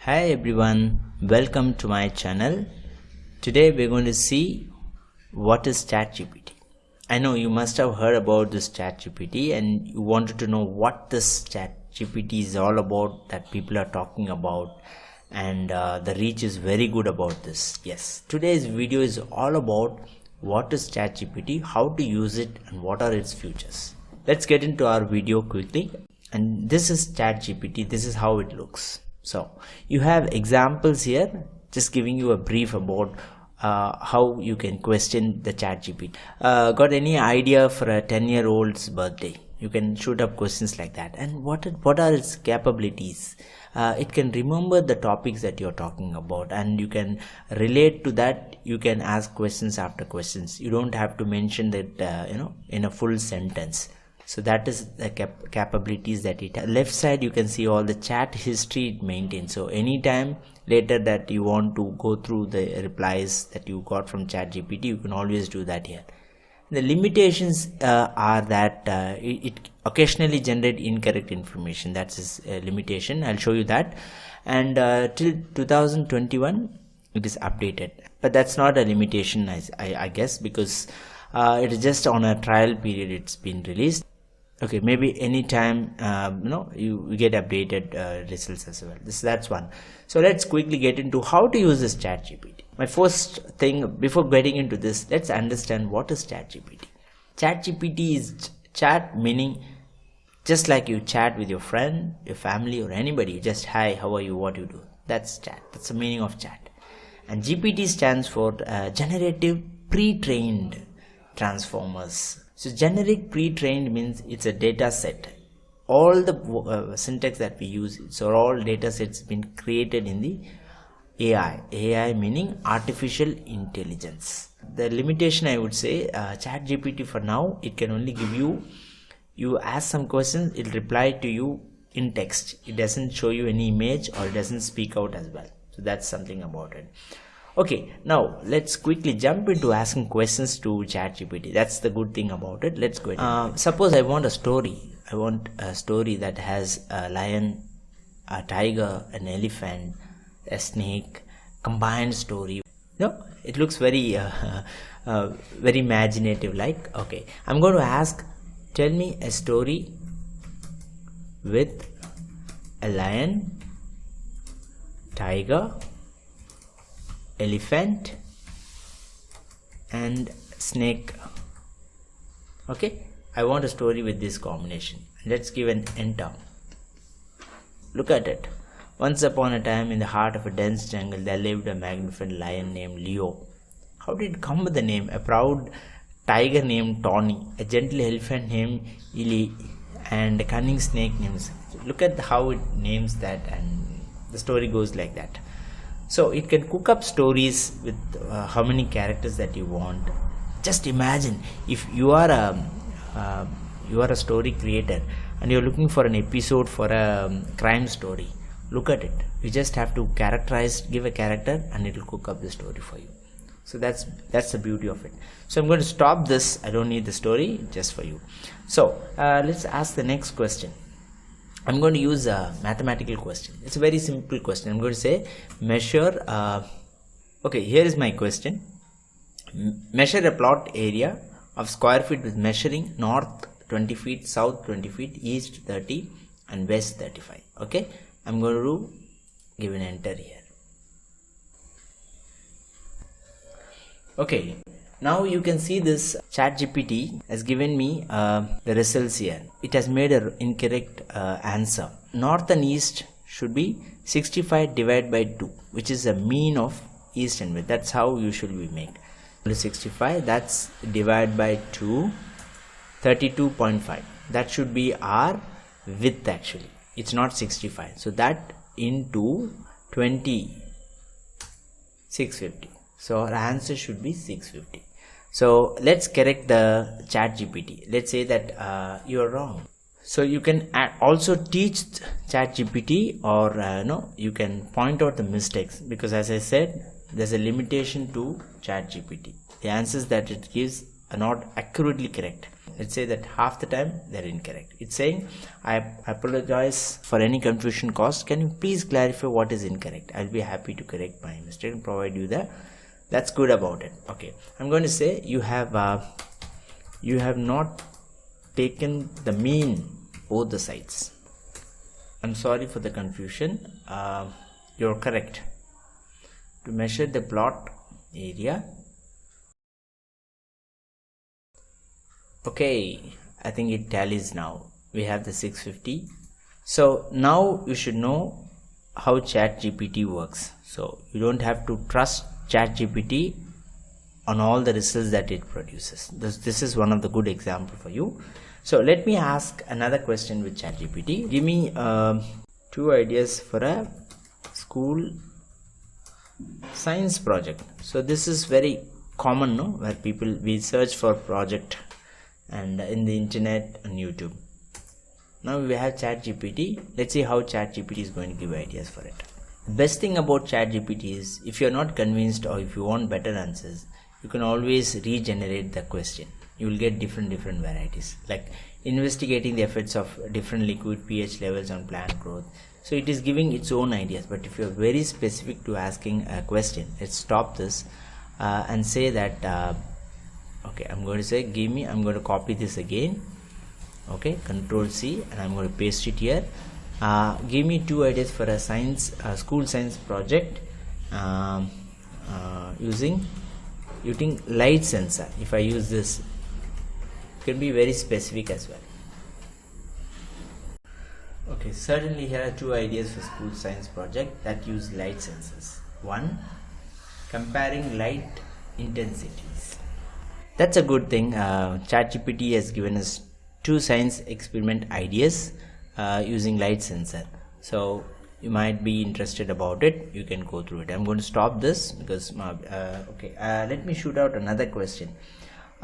Hi everyone, welcome to my channel. Today we're going to see what is ChatGPT. I know you must have heard about this ChatGPT and you wanted to know what this ChatGPT is all about that people are talking about, and the reach is very good about this. Yes, today's video is all about what is ChatGPT, how to use it, and what are its features. Let's get into our video quickly. And this is ChatGPT. This is how it looks. So you have examples here, just giving you a brief about how you can question the ChatGPT. Got any idea for a 10-year-old's birthday? You can shoot up questions like that. And what are its capabilities? It can remember the topics that you're talking about, and you can relate to that. You can ask questions after questions. You don't have to mention that in a full sentence. So that is the capabilities that it has. Left side you can see all the chat history it maintains. So anytime later that you want to go through the replies that you got from ChatGPT, you can always do that here. The limitations are that it occasionally generate incorrect information. That's its limitation. I'll show you that. And till 2021 it is updated, but that's not a limitation, I guess, because it is just on a trial period it's been released. Okay, maybe anytime you get updated results as well. That's one. So let's quickly get into how to use this ChatGPT. My first thing before getting into this, let's understand what is ChatGPT. ChatGPT is chat, meaning just like you chat with your friend, your family, or anybody. Just hi, how are you, what you do. That's chat. That's the meaning of chat. And GPT stands for generative pre-trained transformers. So generic pre-trained means it's a data set. All the syntax that we use, so all data sets been created in the AI meaning artificial intelligence. The limitation, I would say, ChatGPT for now, it can only give you ask some questions, it'll reply to you in text. It doesn't show you any image, or it doesn't speak out as well. So that's something about it. Okay, now let's quickly jump into asking questions to ChatGPT. That's the good thing about it. Let's go. Suppose I want a story. I want a story that has a lion, a tiger, an elephant, a snake, combined story. No, it looks very very imaginative. Like, okay, I'm going to ask, tell me a story with a lion, tiger, elephant, and snake. Okay, I want a story with this combination. Let's give an enter. Look at it. Once upon a time, in the heart of a dense jungle, there lived a magnificent lion named Leo. How did it come with the name? A proud tiger named Tawny, a gentle elephant named Ili, and a cunning snake named. Look at how it names that, and the story goes like that. So it can cook up stories with how many characters that you want. Just imagine if you are a story creator and you're looking for an episode for a crime story. Look at it. You just have to give a character, and it will cook up the story for you. So that's the beauty of it. So I'm going to stop this. I don't need the story, just for you. So let's ask the next question. I'm going to use a mathematical question. It's a very simple question. I'm going to say measure. Okay, here is my question. Measure a plot area of square feet with measuring north 20 feet, south 20 feet, east 30, and west 35. Okay, I'm going to give an enter here. Okay, now you can see this ChatGPT has given me the results here. It has made an incorrect answer. North and east should be 65 divided by 2, which is the mean of east and west. That's how usually we make. 65, that's divided by 2, 32.5. That should be our width actually. It's not 65. So that into 20, 650. So our answer should be 650. So let's correct the ChatGPT. Let's say that you are wrong. So you can also teach ChatGPT, or you can point out the mistakes, because as I said, there's a limitation to ChatGPT. The answers that it gives are not accurately correct. Let's say that half the time they're incorrect. It's saying, I apologize for any confusion caused. Can you please clarify what is incorrect? I'll be happy to correct my mistake and provide you the. That's good about it. Okay, I'm going to say you have not taken the mean both the sides. I'm sorry for the confusion. You're correct. To measure the plot area. Okay, I think it tallies now. We have the 650. So now you should know how ChatGPT works. So you don't have to trust ChatGPT on all the results that it produces. This is one of the good example for you. So let me ask another question with ChatGPT. Give me 2 ideas for a school science project. So this is very common, no? Where we search for project and in the internet and YouTube. Now we have ChatGPT. Let's see how ChatGPT is going to give ideas for it. The best thing about ChatGPT is if you're not convinced or if you want better answers, you can always regenerate the question. You will get different varieties, like investigating the effects of different liquid pH levels on plant growth. So it is giving its own ideas, but if you are very specific to asking a question, let's stop this and say that okay, I'm going to say I'm going to copy this again. Okay, Control C, and I'm going to paste it here. Give me 2 ideas for a school science project using light sensor. If I use this, it can be very specific as well. Okay, certainly here are 2 ideas for school science project that use light sensors. 1, comparing light intensities. That's a good thing. ChatGPT has given us 2 science experiment ideas using light sensor. So you might be interested about it. You can go through it. I'm going to stop this because okay. Let me shoot out another question.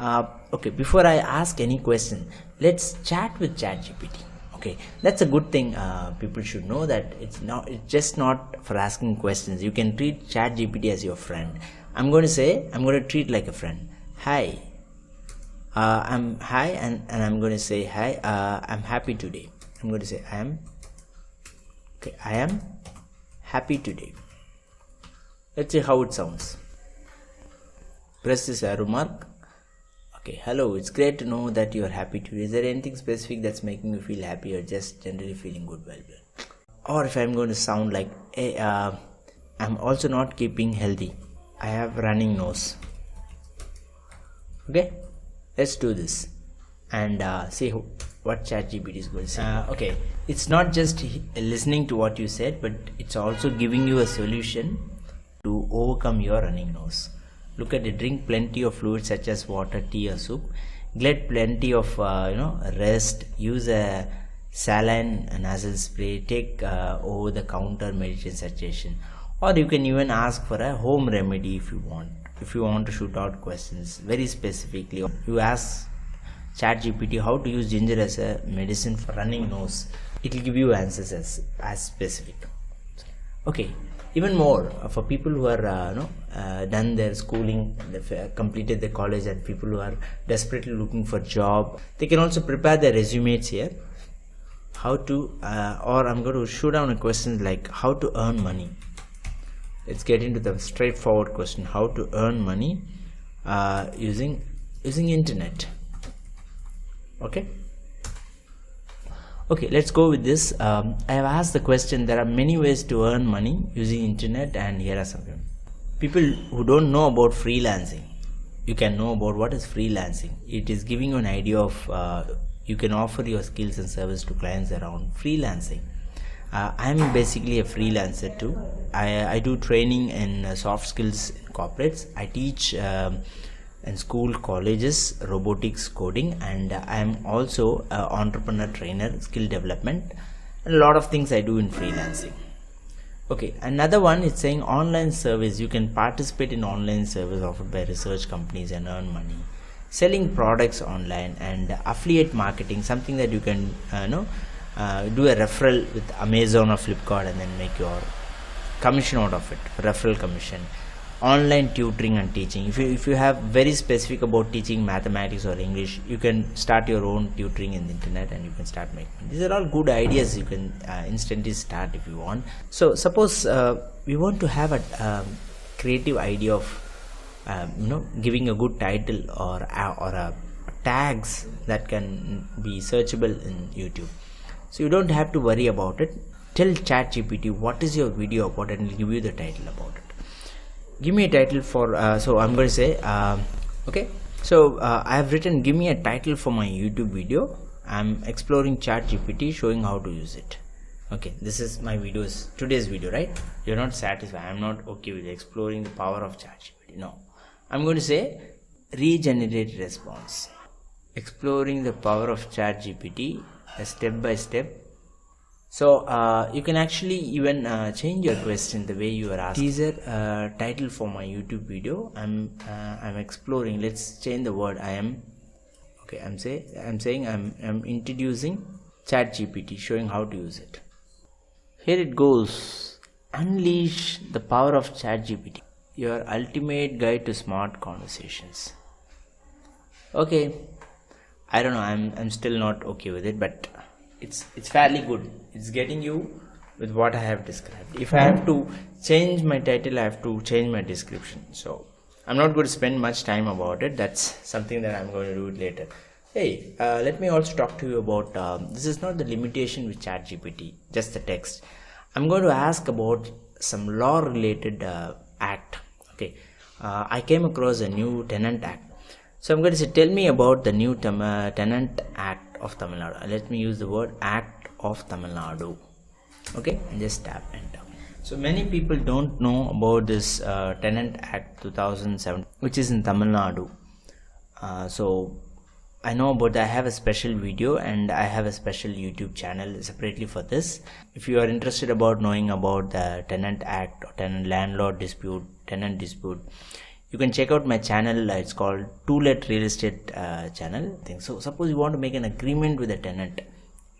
Okay, before I ask any question, let's chat with ChatGPT. Okay, that's a good thing. People should know that it's just not for asking questions. You can treat ChatGPT as your friend. I'm going to treat like a friend. Hi, and I'm going to say hi. I'm happy today. I'm going to say I am happy today. Let's see how it sounds. Press this arrow mark. Okay, hello, it's great to know that you are happy today. Is there anything specific that's making you feel happy or just generally feeling good? Or if I'm going to sound like, hey, I'm also not keeping healthy. I have running nose. Okay, let's do this and see what ChatGPT is going to say. Okay, it's not just listening to what you said, but it's also giving you a solution to overcome your running nose. Look at it. Drink plenty of fluids such as water, tea or soup. Get plenty of rest. Use a saline nasal spray. Take over the counter medicine suggestion, or you can even ask for a home remedy if you want. If you want to shoot out questions very specifically, you ask ChatGPT how to use ginger as a medicine for running nose. It will give you answers as specific. Okay, even more for people who are done their schooling, completed their college, and people who are desperately looking for job, they can also prepare their resumes here. How to or I'm going to shoot down a question like how to earn money. Let's get into the straightforward question: how to earn money using internet. Okay, let's go with this. I have asked the question, there are many ways to earn money using internet, and here are some. People who don't know about freelancing, you can know about what is freelancing. It is giving you an idea of you can offer your skills and service to clients around freelancing. I'm basically a freelancer too. I do training in soft skills in corporates. I teach in school, colleges, robotics, coding, and I am also an entrepreneur trainer, skill development, and a lot of things I do in freelancing. Okay, another one is saying online service. You can participate in online service offered by research companies and earn money. Selling products online and affiliate marketing, something that you can do a referral with Amazon or Flipkart and then make your commission out of it, referral commission. online tutoring and teaching. If you have very specific about teaching mathematics or English, you can start your own tutoring in the internet and you can start making. These are all good ideas you can instantly start if you want. So suppose we want to have a creative idea of giving a good title or a tags that can be searchable in YouTube. So you don't have to worry about it. Tell ChatGPT what is your video about and it'll give you the title about it. Give me a title for so I'm going to say okay, so I have written give me a title for my YouTube video. I'm exploring ChatGPT, showing how to use it. Okay, this is my today's video, right? You're not satisfied. I'm not okay with exploring the power of ChatGPT. No, I'm going to say regenerate response, exploring the power of ChatGPT, a step by step. So you can actually even change your question the way you are asking. Teaser title for my YouTube video. I'm exploring. Let's change the word. I'm saying I'm introducing ChatGPT, showing how to use it. Here it goes. Unleash the power of ChatGPT, your ultimate guide to smart conversations. Okay, I don't know. I'm still not okay with it, but it's fairly good. It's getting you with what I have described. If I have to change my title, I have to change my description. So I'm not going to spend much time about it. That's something that I'm going to do it later. Hey, let me also talk to you about this is not the limitation with ChatGPT, just the text. I'm going to ask about some law related act. Okay, I came across a new tenant act. So I'm going to say, tell me about the new tenant act of Tamil Nadu. Let me use the word act of Tamil Nadu. Okay, and just tap enter. So many people don't know about this tenant act 2007, which is in Tamil Nadu. So I know about that. I have a special video and I have a special YouTube channel separately for this. If you are interested about knowing about the tenant act or tenant landlord dispute, tenant dispute, you can check out my channel. It's called To-Let Real Estate channel thing. So suppose you want to make an agreement with a tenant,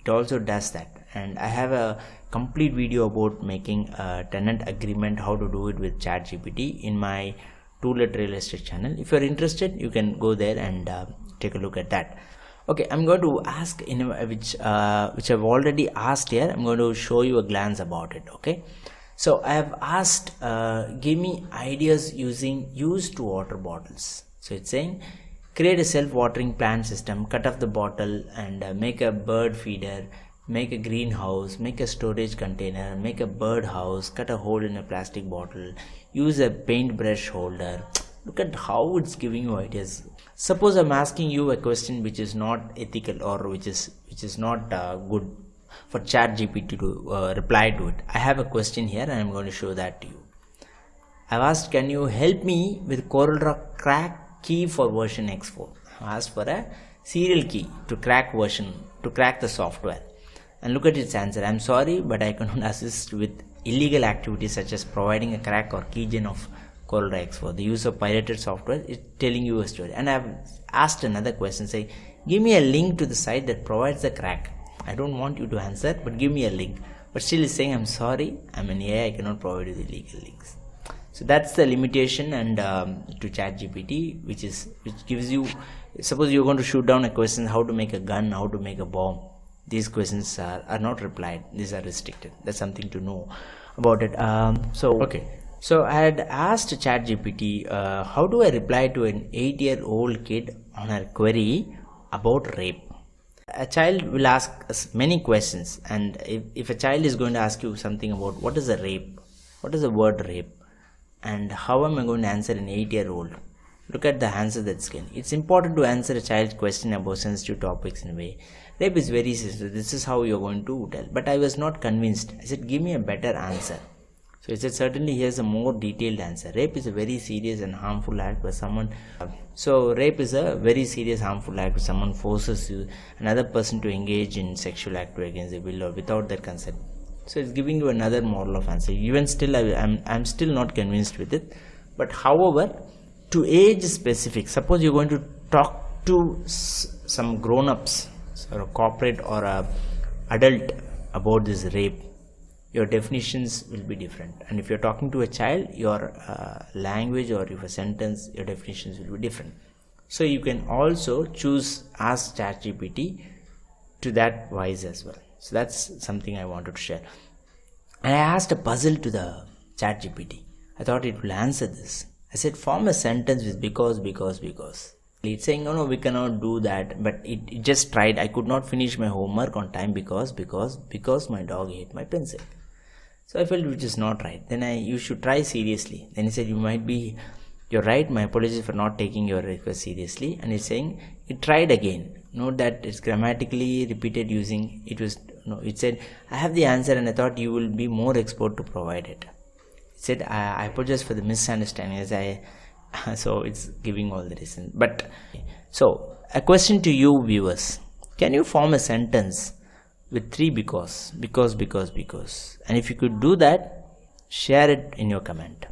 it also does that. And I have a complete video about making a tenant agreement, how to do it with ChatGPT in my To-Let Real Estate channel. If you're interested, you can go there and take a look at that. Okay, I'm going to ask in which I've already asked here. I'm going to show you a glance about it. Okay, so I have asked give me ideas using used water bottles. So it's saying create a self-watering plant system, cut off the bottle and make a bird feeder, make a greenhouse, make a storage container, make a bird house, cut a hole in a plastic bottle, use a paintbrush holder. Look at how it's giving you ideas. Suppose I'm asking you a question which is not ethical or which is not good for ChatGPT to reply to it. I have a question here and I'm going to show that to you. I've asked, can you help me with CorelDRAW crack key for version X4? I asked for a serial key to crack the software. And look at its answer. I'm sorry, but I cannot assist with illegal activities such as providing a crack or keygen of CorelDRAW X4. The use of pirated software is telling you a story. And I've asked another question, say, give me a link to the site that provides the crack. I don't want you to answer, but give me a link. But still is saying, I'm sorry, I'm an AI, I cannot provide you the illegal links. So that's the limitation and to ChatGPT, which gives you, suppose you're going to shoot down a question, how to make a gun, how to make a bomb. These questions are not replied. These are restricted. That's something to know about it. So I had asked ChatGPT, how do I reply to an 8-year-old kid on a query about rape? A child will ask us many questions, and if a child is going to ask you something about what is a rape, what is the word rape, and how am I going to answer an 8-year-old? Look at the answer that's given. It's important to answer a child's question about sensitive topics in a way. Rape is very sensitive. This is how you're going to tell. But I was not convinced. I said, give me a better answer. So he said, certainly here's a more detailed answer. Rape is a very serious and harmful act where someone... So rape is a very serious harmful act where someone forces another person to engage in sexual act against their will or without their consent. So it's giving you another moral of answer. Even still, I'm still not convinced with it. But however, to age specific, suppose you're going to talk to some grown-ups or a corporate or a adult about this rape. your definitions will be different, and if you're talking to a child, your language or your sentence, your definitions will be different. So you can also choose ask ChatGPT to that wise as well. So that's something I wanted to share. And I asked a puzzle to the ChatGPT. I thought it will answer this. I said, form a sentence with because. It's saying, no, we cannot do that. But it just tried. I could not finish my homework on time because my dog ate my pencil. So I felt which is not right. Then you should try seriously. Then he said, you're right. My apologies for not taking your request seriously. And it's saying, it tried again. Note that it's grammatically repeated using, it said, I have the answer and I thought you will be more expert to provide it. It said, I apologize for the misunderstanding so it's giving all the reasons. But so a question to you viewers, can you form a sentence with 3 because? And if you could do that, share it in your comment.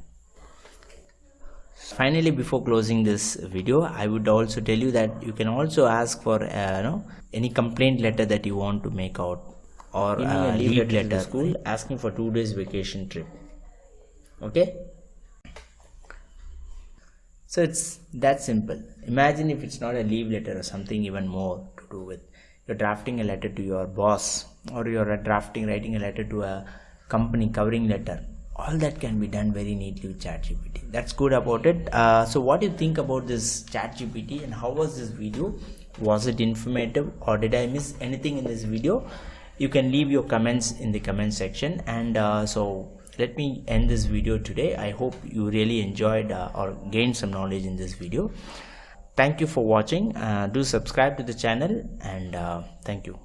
Finally, before closing this video, I would also tell you that you can also ask for any complaint letter that you want to make out, or a leave letter to school asking for 2 days vacation trip. Okay, so it's that simple. Imagine if it's not a leave letter or something even more to do with you're drafting a letter to your boss, or you're writing a letter to a company, covering letter. All that can be done very neatly with ChatGPT. That's good about it. So what do you think about this ChatGPT, and how was this video? Was it informative, or did I miss anything in this video? You can leave your comments in the comment section. And so let me end this video today. I hope you really enjoyed or gained some knowledge in this video. Thank you for watching. Do subscribe to the channel, and thank you.